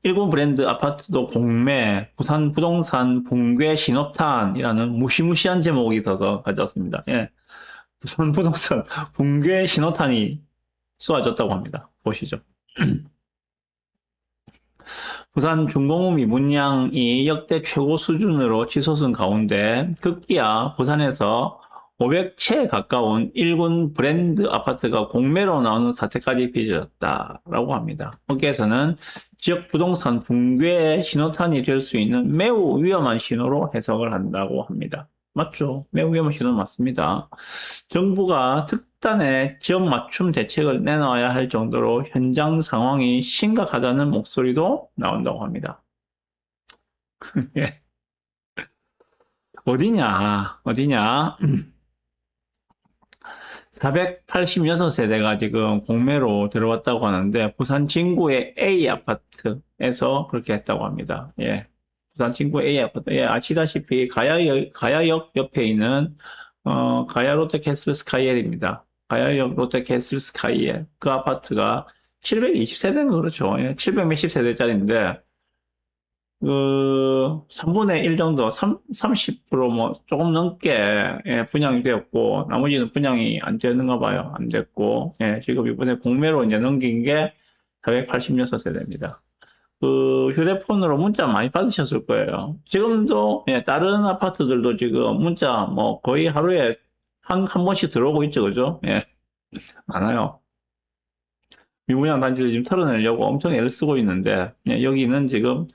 일본 브랜드 아파트도 공매, 부산 부동산 붕괴 신호탄이라는 무시무시한 제목이 있어서 가져왔습니다. 예. 부산 부동산 붕괴 신호탄이 쏘아졌다고 합니다. 보시죠. 부산 중공업 미분양이 역대 최고 수준으로 치솟은 가운데 급기야 부산에서 500채에 가까운 일군 브랜드 아파트가 공매로 나오는 사태까지 빚어졌다라고 합니다. 업계에서는 지역 부동산 붕괴의 신호탄이 될 수 있는 매우 위험한 신호로 해석을 한다고 합니다. 맞죠? 매우 위험한 신호 맞습니다. 정부가 특단의 지역 맞춤 대책을 내놔야 할 정도로 현장 상황이 심각하다는 목소리도 나온다고 합니다. 예. 어디냐? 486세대가 지금 공매로 들어왔다고 하는데 부산 진구의 A 아파트에서 그렇게 했다고 합니다. 예. 부산 진구 A 아파트. 예, 아시다시피 가야역 옆에 있는 가야 롯데캐슬 스카이엘입니다. 가야역 롯데캐슬 스카이엘. 그 아파트가 720세대는 그렇죠. 예, 700 몇십 세대짜리인데 그 3분의 1 정도, 30%뭐 조금 넘게 예, 분양이 되었고 나머지는 분양이 안 되는가 봐요. 안 됐고 예, 지금 이번에 공매로 이제 넘긴 게 486세대입니다. 그 휴대폰으로 문자 많이 받으셨을 거예요. 지금도 예, 다른 아파트들도 지금 문자 뭐 거의 하루에 한 번씩 들어오고 있죠, 그죠? 예, 많아요. 미분양 단지를 지금 털어내려고 엄청 애를 쓰고 있는데 예, 여기는 지금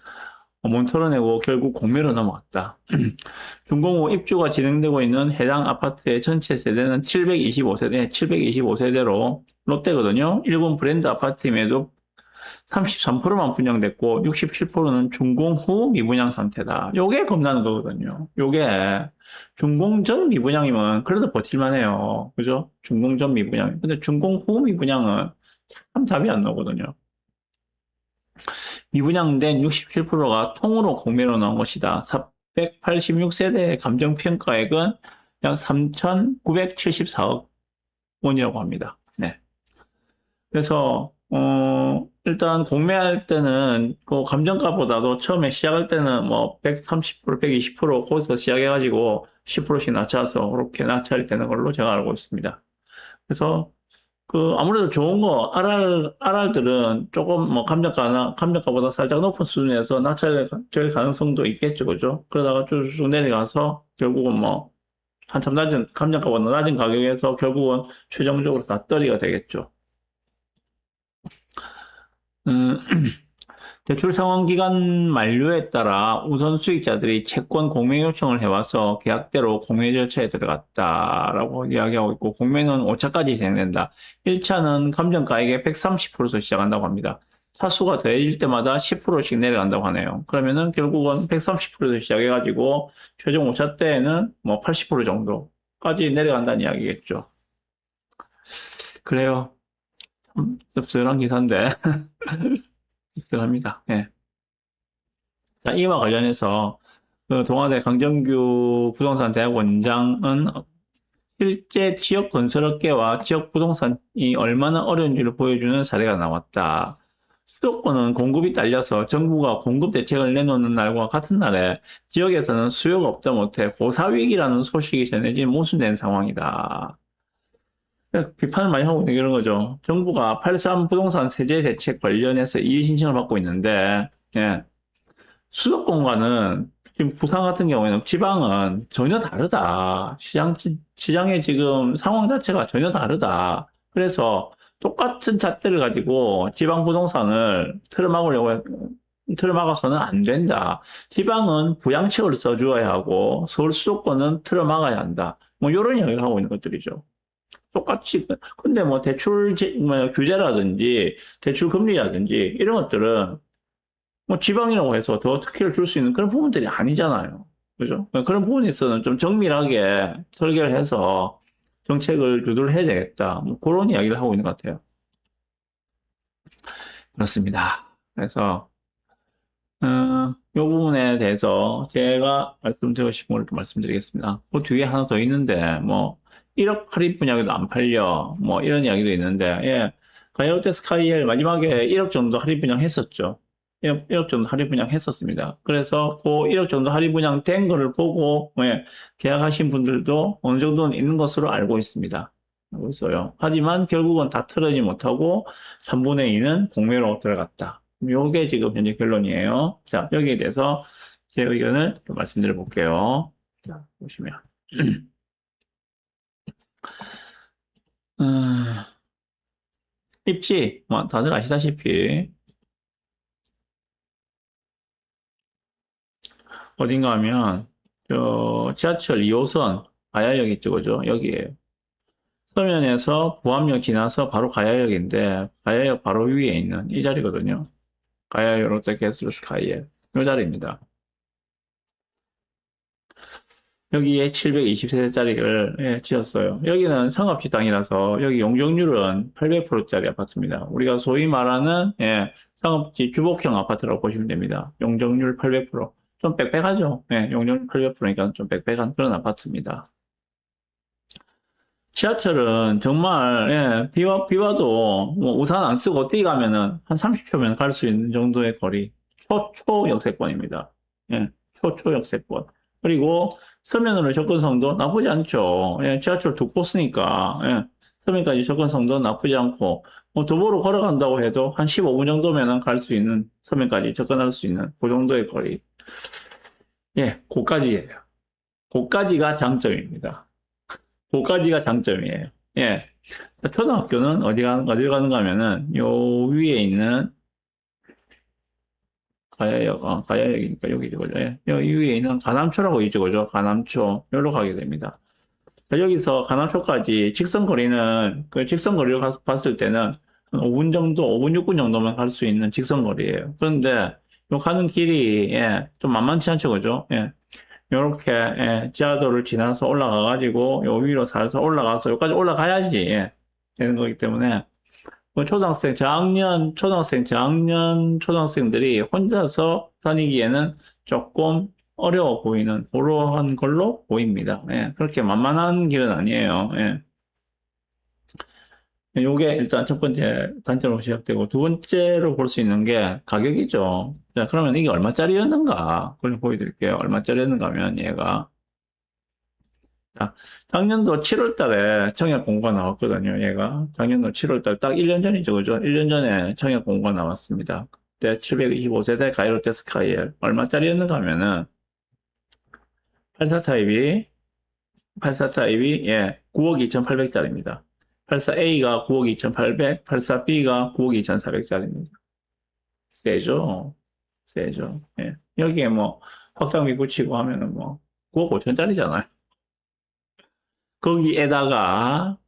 못 털어내고 결국 공매로 넘어갔다. 준공후 입주가 진행되고 있는 해당 아파트의 전체 세대는 725세대, 725세대로 롯데거든요. 일본 브랜드 아파트임에도 33%만 분양됐고 67%는 준공 후 미분양 상태다. 요게 겁나는 거거든요. 요게 준공 전 미분양이면 그래도 버틸만해요. 그죠? 준공 전 미분양. 근데 준공 후 미분양은 참 답이 안 나오거든요. 미분양된 67%가 통으로 공매로 나온 것이다. 486세대의 감정평가액은 약 3,974억 원이라고 합니다. 네. 그래서 일단 공매할 때는 그 감정가보다도 처음에 시작할 때는 뭐 130%, 120% 거기서 시작해가지고 10%씩 낮춰서 그렇게 낙찰이 되는 걸로 제가 알고 있습니다. 그래서 그 아무래도 좋은 거 RR들은 조금 뭐 감정가보다 살짝 높은 수준에서 낙찰될 가능성도 있겠죠, 그죠? 그러다가 쭉 내려가서 결국은 뭐 한참 낮은 감정가보다 낮은 가격에서 결국은 최종적으로 다 떨이가 되겠죠. 음, 대출 상환 기간 만료에 따라 우선 수익자들이 채권 공매 요청을 해와서 계약대로 공매 절차에 들어갔다라고 이야기하고 있고 공매는 5차까지 진행된다. 1차는 감정가액의 130%에서 시작한다고 합니다. 차수가 더해질 때마다 10%씩 내려간다고 하네요. 그러면은 결국은 130%에서 시작해가지고 최종 5차 때에는 뭐 80% 정도까지 내려간다는 이야기겠죠. 그래요. 씁쓸한 기사인데 씁쓸합니다. 예. 자, 이와 관련해서 그 동아대 강정규 부동산 대학 원장은 실제 지역 건설업계와 지역 부동산이 얼마나 어려운지를 보여주는 사례가 나왔다. 수도권은 공급이 딸려서 정부가 공급 대책을 내놓는 날과 같은 날에 지역에서는 수요가 없다 못해 고사위기라는 소식이 전해진 모순된 상황이다. 비판을 많이 하고 있는 이런 거죠. 정부가 83 부동산 세제 대책 관련해서 이의 신청을 받고 있는데, 예. 수도권과는 지금 부산 같은 경우에는 지방은 전혀 다르다. 시장의 지금 상황 자체가 전혀 다르다. 그래서 똑같은 잣대를 가지고 지방 부동산을 틀어막아서는 안 된다. 지방은 부양책을 써주어야 하고 서울 수도권은 틀어막아야 한다. 뭐 이런 이야기를 하고 있는 것들이죠. 똑같이 근데 뭐 뭐 규제라든지 대출 금리라든지 이런 것들은 뭐 지방이라고 해서 더 특혜를 줄 수 있는 그런 부분들이 아니잖아요. 그죠? 그런 부분에 있어서는 좀 정밀하게 설계를 해서 정책을 주도를 해야 되겠다. 뭐 그런 이야기를 하고 있는 것 같아요. 그렇습니다. 그래서 이 부분에 대해서 제가 말씀드리고 싶은 걸 좀 말씀드리겠습니다. 그 뒤에 하나 더 있는데 뭐 1억 할인 분양에도 안 팔려 뭐 이런 이야기도 있는데 예, 가이오테 스카이엘 마지막에 1억 정도 할인 분양 했었죠. 1억 정도 할인 분양했었습니다. 그래서 그 1억 정도 할인 분양된 거를 보고 계약하신 분들도 어느 정도는 있는 것으로 알고 있습니다. 알고 있어요. 하지만 결국은 다 털어지 못하고 3분의 2는 공매로 들어갔다. 요게 지금 현재 결론이에요. 자, 여기에 대해서 제 의견을 좀 말씀드려 볼게요. 자, 보시면. 입지, 뭐, 다들 아시다시피, 어딘가 하면, 지하철 2호선, 가야역 있죠, 그죠? 여기에요. 서면에서 부암역 지나서 바로 가야역인데, 가야역 바로 위에 있는 이 자리거든요. 가야역 롯데캐슬스카이에. 이 자리입니다. 여기에 720세대짜리를 지었어요. 여기는 상업지당이라서 여기 용적률은 800%짜리 아파트입니다. 우리가 소위 말하는 상업지 주복형 아파트라고 보시면 됩니다. 용적률 800%. 좀 빽빽하죠? 용적률 800%니까 좀 빽빽한 그런 아파트입니다. 지하철은 정말 비와도 뭐 우산 안 쓰고 어디 가면은 한 30초면 갈 수 있는 정도의 거리. 초역세권입니다. 초역세권. 그리고 서면으로 접근성도 나쁘지 않죠. 지하철 두 코스니까 서면까지 접근성도 나쁘지 않고 뭐 도보로 걸어간다고 해도 한 15분 정도면 갈 수 있는 서면까지 접근할 수 있는 그 정도의 거리. 고까지예요. 고까지가 장점입니다. 고까지가 장점이에요. 초등학교는 어디 가는가 하면은 요 위에 있는 가야역이니까 여기죠, 그죠? 여기 위에 있는 가남초라고 있죠, 그죠? 가남초. 여기로 가게 됩니다. 여기서 가남초까지 직선거리는, 그 직선거리로 봤을 때는 한 5분 정도, 5분, 6분 정도만 갈 수 있는 직선거리예요. 그런데 요 가는 길이, 좀 만만치 않죠, 그죠? 요렇게, 지하도를 지나서 올라가가지고, 요 위로 살살 올라가서, 여기까지 올라가야지, 되는 거기 때문에, 초등학생들이 혼자서 다니기에는 조금 어려워 보이는 그러한 걸로 보입니다. 그렇게 만만한 길은 아니에요. 요게 일단 첫 번째 단점으로 시작되고 두 번째로 볼 수 있는 게 가격이죠. 자, 그러면 이게 얼마짜리였는가? 그걸 보여드릴게요. 얼마짜리였는가 하면 얘가 자, 작년도 7월 달에 청약 공고가 나왔거든요, 얘가. 작년도 7월 달, 딱 1년 전이죠, 그죠? 1년 전에 청약 공고가 나왔습니다. 그때 725세대 가이로테 스카이엘. 얼마짜리였는가 하면은, 84 타입이, 9억 2,800짜리입니다. 84A가 9억 2,800, 84B가 9억 2,400짜리입니다. 세죠? 세죠? 여기에 뭐, 확장비 붙이고 하면은 뭐, 9억 5천짜리잖아요. 거기에다가,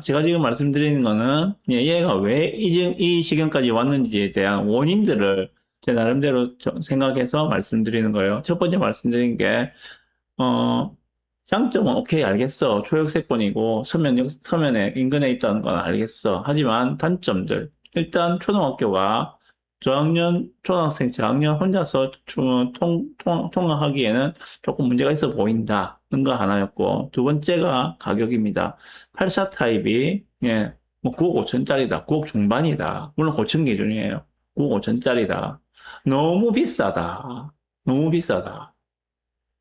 제가 지금 말씀드리는 거는, 얘가 왜 이 지경까지 왔는지에 대한 원인들을 제 나름대로 생각해서 말씀드리는 거예요. 첫 번째 말씀드린 게, 장점은 오케이, 알겠어. 초역세권이고, 서면에 인근에 있다는 건 알겠어. 하지만 단점들. 일단, 초등학생 저학년 혼자서 통학하기에는 조금 문제가 있어 보인다는 거 하나였고, 두 번째가 가격입니다. 84 타입이, 뭐 9억 5천짜리다. 9억 중반이다. 물론 고층 기준이에요. 9억 5천짜리다. 너무 비싸다. 너무 비싸다.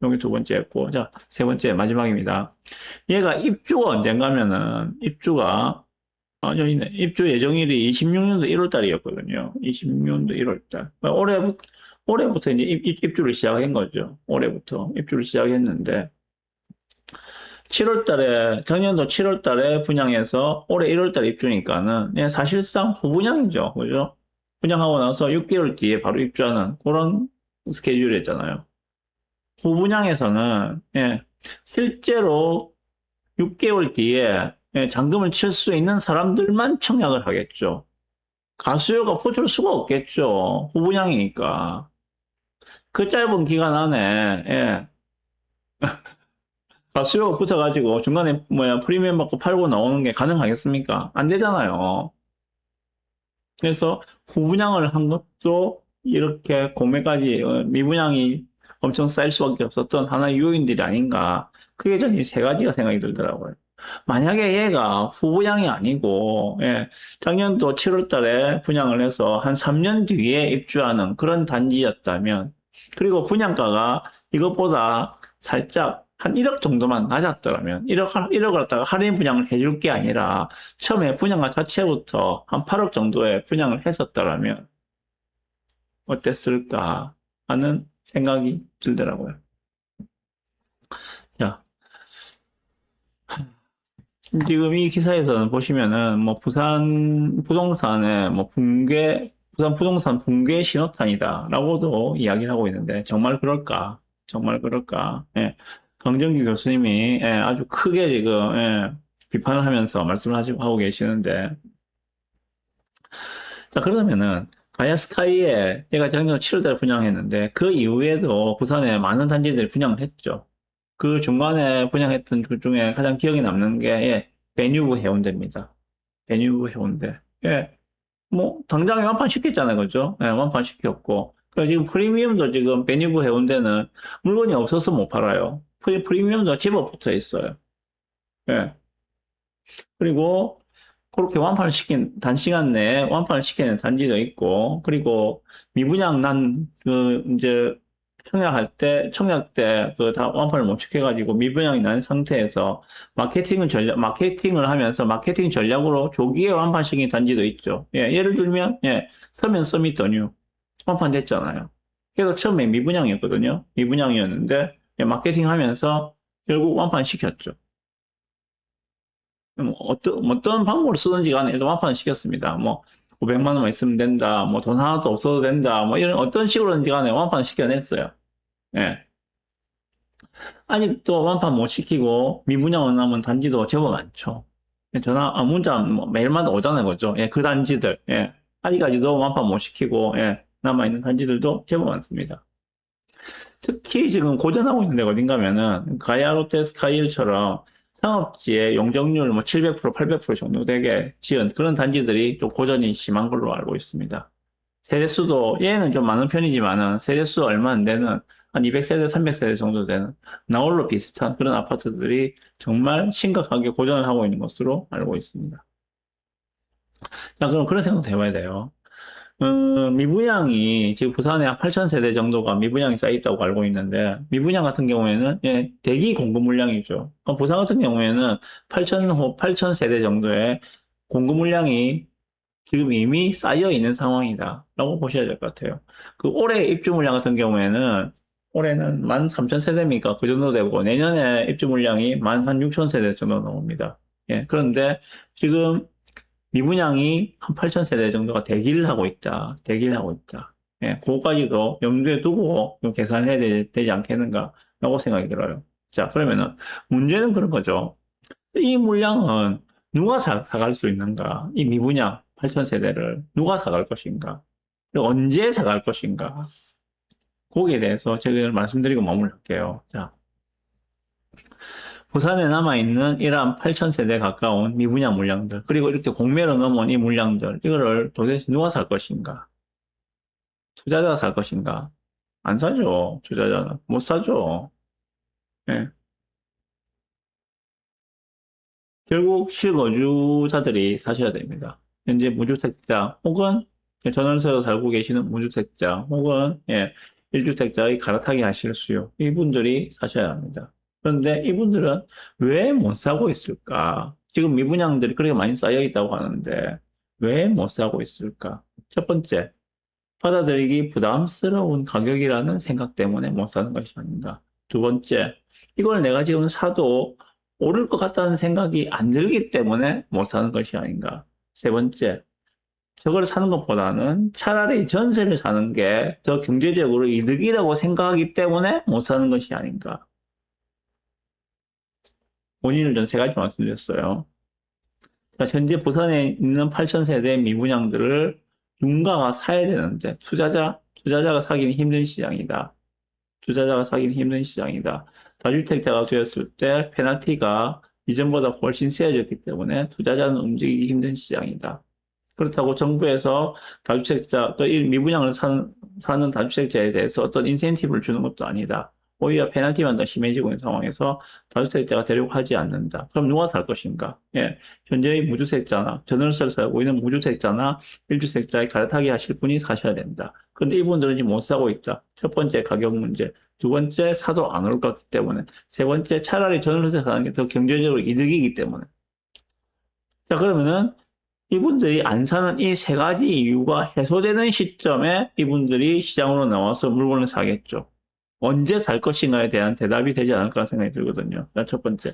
여기 두 번째였고, 자, 세 번째, 마지막입니다. 얘가 입주가 언젠가면은, 여기 있네. 입주 예정일이 26년도 1월 달이었거든요. 26년도 1월 달. 올해부터 이제 입주를 시작한 거죠. 올해부터 입주를 시작했는데, 작년도 7월 달에 분양해서 올해 1월 달 입주니까는, 사실상 후분양이죠. 그죠? 분양하고 나서 6개월 뒤에 바로 입주하는 그런 스케줄이었잖아요. 후분양에서는, 실제로 6개월 뒤에 잔금을 칠 수 있는 사람들만 청약을 하겠죠. 가수요가 퍼줄 수가 없겠죠. 후분양이니까. 그 짧은 기간 안에, 가수요가 붙어가지고 중간에 프리미엄 받고 팔고 나오는 게 가능하겠습니까? 안 되잖아요. 그래서 후분양을 한 것도 이렇게 공매까지 미분양이 엄청 쌓일 수밖에 없었던 하나의 요인들이 아닌가. 그게 저는 이 세 가지가 생각이 들더라고요. 만약에 얘가 후분양이 아니고, 예, 작년도 7월 달에 분양을 해서 한 3년 뒤에 입주하는 그런 단지였다면, 그리고 분양가가 이것보다 살짝 한 1억 정도만 낮았더라면, 1억을 갖다가 할인 분양을 해줄 게 아니라, 처음에 분양가 자체부터 한 8억 정도에 분양을 했었더라면, 어땠을까 하는 생각이 들더라고요. 자, 지금 이 기사에서는 보시면은 뭐 부산 부동산의 뭐 부산 부동산 붕괴 신호탄이다라고도 이야기를 하고 있는데 정말 그럴까? 정말 그럴까? 예. 강정규 교수님이 예, 아주 크게 지금 예, 비판을 하면서 말씀을 하고 계시는데 자 그러면은 가야스카이에 얘가 작년 7월달에 분양했는데 그 이후에도 부산에 많은 단지들이 분양을 했죠. 그 중간에 분양했던 그 중에 가장 기억에 남는 게, 예, 베뉴브 해운대입니다. 베뉴브 해운대. 예, 뭐, 당장에 완판 시켰잖아요. 그죠? 예, 완판 시켰고. 그래서 지금 프리미엄도 지금 베뉴브 해운대는 물건이 없어서 못 팔아요. 프리미엄도 집어 붙어 있어요. 예. 그리고 그렇게 완판을 시킨, 단시간 내에 완판을 시키는 단지도 있고, 그리고 미분양 난, 이제, 청약 때, 다 완판을 못 시켜가지고 미분양이 난 상태에서 마케팅을 하면서 마케팅 전략으로 조기에 완판시킨 단지도 있죠. 예, 예를 들면, 예, 서면 서밋더 뉴. 완판됐잖아요. 그래서 처음에 미분양이었거든요. 미분양이었는데, 예, 마케팅 하면서 결국 완판 시켰죠. 어떤 방법을 쓰든지 간에 일단 완판을 시켰습니다. 뭐, 500만 원만 있으면 된다. 뭐, 돈 하나도 없어도 된다. 뭐, 이런 어떤 식으로든지 간에 완판을 시켜냈어요. 예. 아직도 완판 못 시키고 미분양을 남은 단지도 제법 많죠. 문자 뭐 매일마다 오잖아요, 그죠? 예, 그 단지들. 예. 아직까지도 완판 못 시키고, 예, 남아있는 단지들도 제법 많습니다. 특히 지금 고전하고 있는 데가 어딘가면은, 가야 롯데 스카이힐처럼 상업지의 용적률 뭐 700%, 800% 정도 되게 지은 그런 단지들이 좀 고전이 심한 걸로 알고 있습니다. 세대수도, 얘는 좀 많은 편이지만은, 세대수 얼마 안 되는, 한 200세대, 300세대 정도 되는, 나홀로 비슷한 그런 아파트들이 정말 심각하게 고전을 하고 있는 것으로 알고 있습니다. 자, 그럼 그런 생각도 해봐야 돼요. 미분양이, 지금 부산에 한 8,000세대 정도가 미분양이 쌓여 있다고 알고 있는데, 미분양 같은 경우에는, 예, 대기 공급 물량이죠. 그럼 부산 같은 경우에는 8,000세대 정도의 공급 물량이 지금 이미 쌓여 있는 상황이다. 라고 보셔야 될 것 같아요. 그 올해 입주 물량 같은 경우에는 올해는 13,000세대니까 그 정도 되고 내년에 입주 물량이 16,000세대 정도 나옵니다. 예, 그런데 지금 미분양이 한 8,000세대 정도가 대기를 하고 있다. 대기를 하고 있다. 예, 그거까지도 염두에 두고 좀 계산해야 되지 않겠는가 라고 생각이 들어요. 자, 그러면은 문제는 그런 거죠. 이 물량은 누가 사갈 수 있는가? 이 미분양 8,000세대를 누가 사갈 것인가? 그리고 언제 사갈 것인가? 거기에 대해서 제가 말씀드리고 마무리할게요. 자, 부산에 남아있는 이러한 8,000세대 가까운 미분양 물량들, 그리고 이렇게 공매로 넘어온 이 물량들, 이거를 도대체 누가 살 것인가? 투자자가 살 것인가? 안 사죠. 투자자는. 못 사죠. 예. 결국 실거주자들이 사셔야 됩니다. 현재 무주택자 혹은 전월세로 살고 계시는 무주택자 혹은 예, 1주택자의 갈아타기 하실 수요. 이분들이 사셔야 합니다. 그런데 이분들은 왜 못 사고 있을까? 지금 미분양들이 그렇게 많이 쌓여 있다고 하는데 왜 못 사고 있을까? 첫 번째, 받아들이기 부담스러운 가격이라는 생각 때문에 못 사는 것이 아닌가. 두 번째, 이걸 내가 지금 사도 오를 것 같다는 생각이 안 들기 때문에 못 사는 것이 아닌가. 세 번째, 저걸 사는 것보다는 차라리 전세를 사는 게 더 경제적으로 이득이라고 생각하기 때문에 못 사는 것이 아닌가. 원인을 전 세 가지 말씀드렸어요. 자, 현재 부산에 있는 8,000세대 미분양들을 누군가가 사야 되는데 투자자가 사기는 힘든 시장이다. 투자자가 사기는 힘든 시장이다. 다주택자가 되었을 때 페널티가 이전보다 훨씬 세져졌기 때문에 투자자는 움직이기 힘든 시장이다. 그렇다고 정부에서 다주택자, 또 이 미분양을 사는 다주택자에 대해서 어떤 인센티브를 주는 것도 아니다. 오히려 페널티만 더 심해지고 있는 상황에서 다주택자가 되려고 하지 않는다. 그럼 누가 살 것인가? 예, 현재의 무주택자나 전월세를 살고 있는 무주택자나 1주택자에 갈아타기 하실 분이 사셔야 된다. 그런데 이분들은 지금 못 사고 있다. 첫 번째 가격 문제, 두 번째 사도 안 올 것 때문에, 세 번째 차라리 전월세 사는 게 더 경제적으로 이득이기 때문에. 자, 그러면은 이분들이 안 사는 이 세 가지 이유가 해소되는 시점에 이분들이 시장으로 나와서 물건을 사겠죠. 언제 살 것인가에 대한 대답이 되지 않을까 생각이 들거든요. 첫 번째.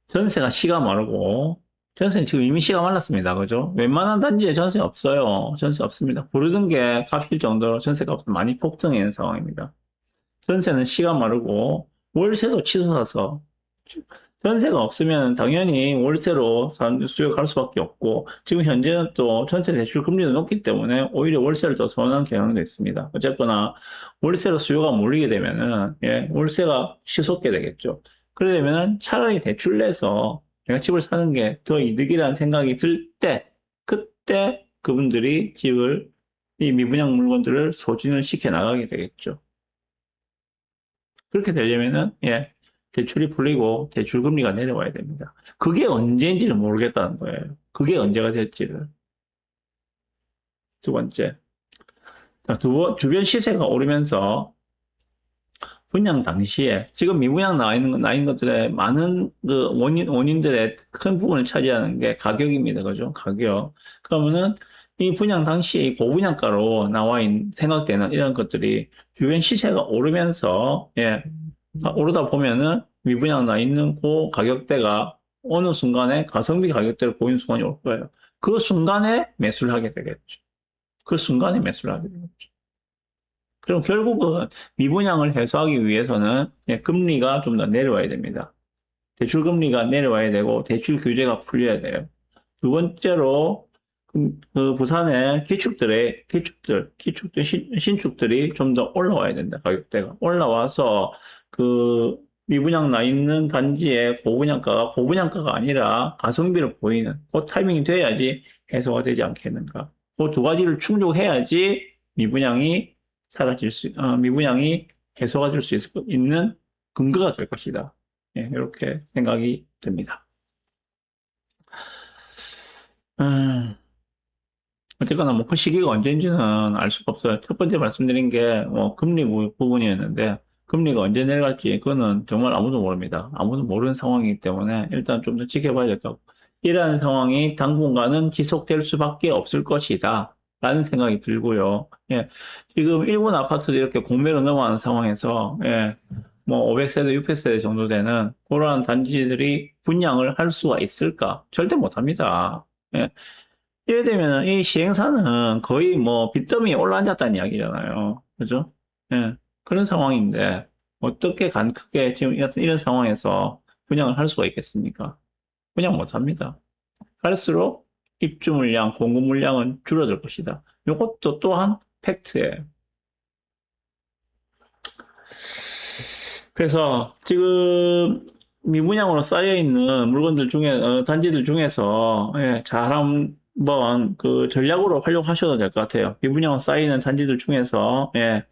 전세가 씨가 마르고, 전세는 지금 이미 씨가 말랐습니다. 그죠? 웬만한 단지에 전세 없어요. 전세 없습니다. 부르던 게 값일 정도로 전세가 많이 폭등해 있는 상황입니다. 전세는 씨가 마르고, 월세도 치솟아서, 전세가 없으면 당연히 월세로 수요가 갈 수밖에 없고, 지금 현재는 또 전세 대출 금리도 높기 때문에 오히려 월세를 더 선호하는 경향도 있습니다. 어쨌거나, 월세로 수요가 몰리게 되면은, 예, 월세가 치솟게 되겠죠. 그러려면은 차라리 대출 내서 내가 집을 사는 게 더 이득이라는 생각이 들 때, 그때 그분들이 집을, 이 미분양 물건들을 소진을 시켜 나가게 되겠죠. 그렇게 되려면은, 예, 대출이 풀리고 대출 금리가 내려와야 됩니다. 그게 언제인지는 모르겠다는 거예요. 그게 언제가 될지를. 두 번째. 자, 주변 시세가 오르면서 분양 당시에 지금 미분양 나있는 것들의 많은 그 원인들의 큰 부분을 차지하는 게 가격입니다. 그죠? 가격. 그러면은 이 분양 당시에 고분양가로 생각되는 이런 것들이 주변 시세가 오르면서, 예, 오르다 보면은 미분양 나 있는 그 가격대가 어느 순간에 가성비 가격대를 보이는 순간이 올 거예요. 그 순간에 매수를 하게 되겠죠. 그 순간에 매수를 하게 되겠죠. 그럼 결국은 미분양을 해소하기 위해서는 예, 금리가 좀 더 내려와야 됩니다. 대출 금리가 내려와야 되고 대출 규제가 풀려야 돼요. 두 번째로 그 부산의 신축들이 좀 더 올라와야 된다. 가격대가 올라와서 그 미분양 나 있는 단지의 고분양가가 아니라 가성비를 보이는 그 타이밍이 돼야지 해소가 되지 않겠는가. 그 두 가지를 충족해야지 미분양이 미분양이 해소가 될 수 있는 근거가 될 것이다. 예, 이렇게 생각이 듭니다. 어쨌거나 뭐 그 시기가 언제인지는 알 수가 없어요. 첫 번째 말씀드린 게 뭐 금리 부분이었는데 금리가 언제 내려갈지 그거는 정말 아무도 모릅니다. 아무도 모르는 상황이기 때문에 일단 좀 더 지켜봐야 될 것 같고 이러한 상황이 당분간은 지속될 수밖에 없을 것이다. 라는 생각이 들고요. 예. 지금 일본 아파트도 이렇게 공매로 넘어가는 상황에서 예. 뭐 500세대, 600세대 정도 되는 그러한 단지들이 분양을 할 수가 있을까? 절대 못 합니다. 예. 이래 되면 이 시행사는 거의 뭐 빚더미에 올라앉았다는 이야기잖아요. 그죠? 예. 그런 상황인데 어떻게 크게 지금 이런 상황에서 분양을 할 수가 있겠습니까? 분양 못 합니다. 갈수록 입주 물량, 공급 물량은 줄어들 것이다. 이것도 또한 팩트예요. 그래서 지금 미분양으로 쌓여 있는 물건들 중에 단지들 중에서 예, 잘 한번 그 전략으로 활용하셔도 될 것 같아요. 미분양 쌓이는 단지들 중에서 예,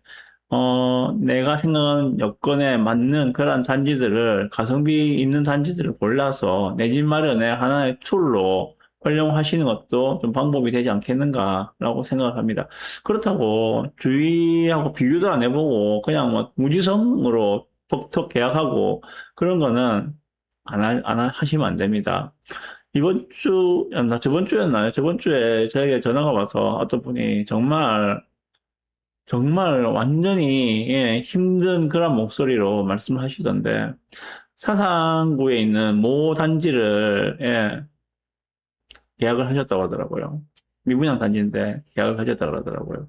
내가 생각하는 여건에 맞는 그런 단지들을 가성비 있는 단지들을 골라서 내 집 마련의 하나의 툴로 활용하시는 것도 좀 방법이 되지 않겠는가라고 생각을 합니다. 그렇다고 주위하고 비교도 안 해보고 그냥 뭐 무지성으로 톡톡 계약하고 그런 거는 안 하시면 안 됩니다. 저번 주였나요? 저번 주에 저에게 전화가 와서 어떤 분이 정말 완전히 예, 힘든 그런 목소리로 말씀을 하시던데 사상구에 있는 모 단지를 예, 계약을 하셨다고 하더라고요. 미분양 단지인데 계약을 하셨다고 하더라고요.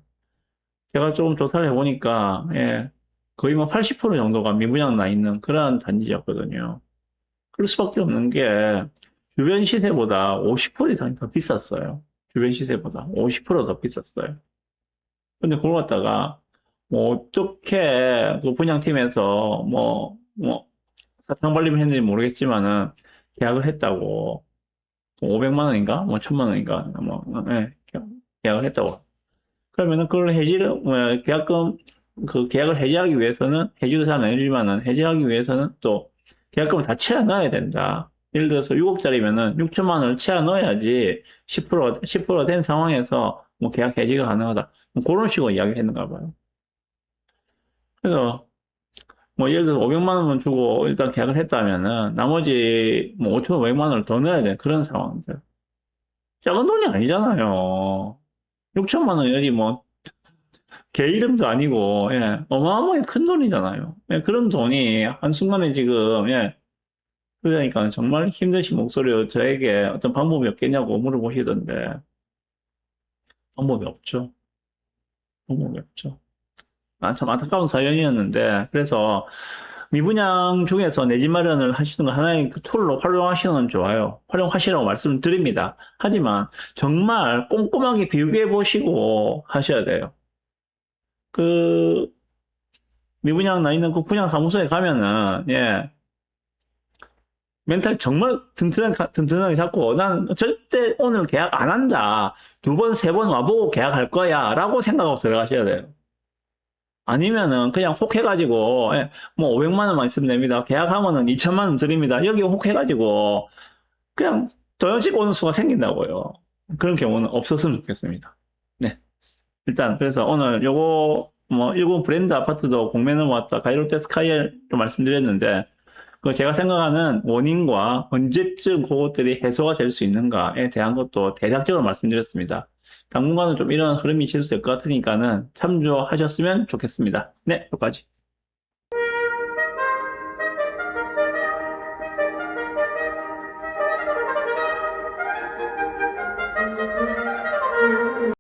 제가 조금 조사를 해보니까 예, 거의 뭐 80% 정도가 미분양 나 있는 그런 단지였거든요. 그럴 수밖에 없는 게 주변 시세보다 50% 이상이 더 비쌌어요. 주변 시세보다 50%더 비쌌어요. 근데 그걸 갖다가 뭐 어떻게 그 분양팀에서 사탕 발림을 했는지 모르겠지만은 계약을 했다고 500만 원인가 뭐 1000만 원인가 예, 계약을 했다고 그러면은 그걸 계약금 그 계약을 해지하기 위해서는, 해지도 잘 안 해주지만은, 해지하기 위해서는 또 계약금을 다 채워 넣어야 된다. 예를 들어서 6억짜리면은 6천만 원을 채워 넣어야지 10%가 된 상황에서 뭐 계약 해지가 가능하다. 뭐 그런 식으로 이야기를 했는가 봐요. 그래서 뭐 예를 들어서 500만 원만 주고 일단 계약을 했다면은 나머지 뭐 5,500만 원을 더 넣어야 돼. 그런 상황들. 작은 돈이 아니잖아요. 6천만 원이 뭐 개 이름도 아니고, 예, 어마어마하게 큰 돈이잖아요. 예, 그런 돈이 한순간에 지금, 예, 그러니까 정말 힘드신 목소리로 저에게 어떤 방법이 없겠냐고 물어보시던데, 방법이 없죠. 방법이 없죠. 아, 참 안타까운 사연이었는데, 그래서 미분양 중에서 내 집 마련을 하시는 거 하나의 그 툴로 활용하시는 건 좋아요. 활용하시라고 말씀드립니다. 하지만 정말 꼼꼼하게 비교해 보시고 하셔야 돼요. 그 미분양 나 있는 그 분양 사무소에 가면은 예 멘탈 정말 튼튼하게 잡고 난 절대 오늘 계약 안 한다. 두 번, 세 번 와보고 계약할 거야. 라고 생각하고 들어가셔야 돼요. 아니면은 그냥 혹 해가지고 예, 뭐 500만 원만 있으면 됩니다. 계약하면은 2천만 원 드립니다. 여기 혹 해가지고 그냥 도연식 오는 수가 생긴다고요. 그런 경우는 없었으면 좋겠습니다. 네. 일단 그래서 오늘 요거 뭐 일본 브랜드 아파트도 공매 넘어왔다 가이로테 스카이를 좀 말씀드렸는데 그 제가 생각하는 원인과 언제쯤 그것들이 해소가 될 수 있는가에 대한 것도 대략적으로 말씀드렸습니다. 당분간은 좀 이런 흐름이 있을 것 같으니까는 참조하셨으면 좋겠습니다. 네, 여기까지.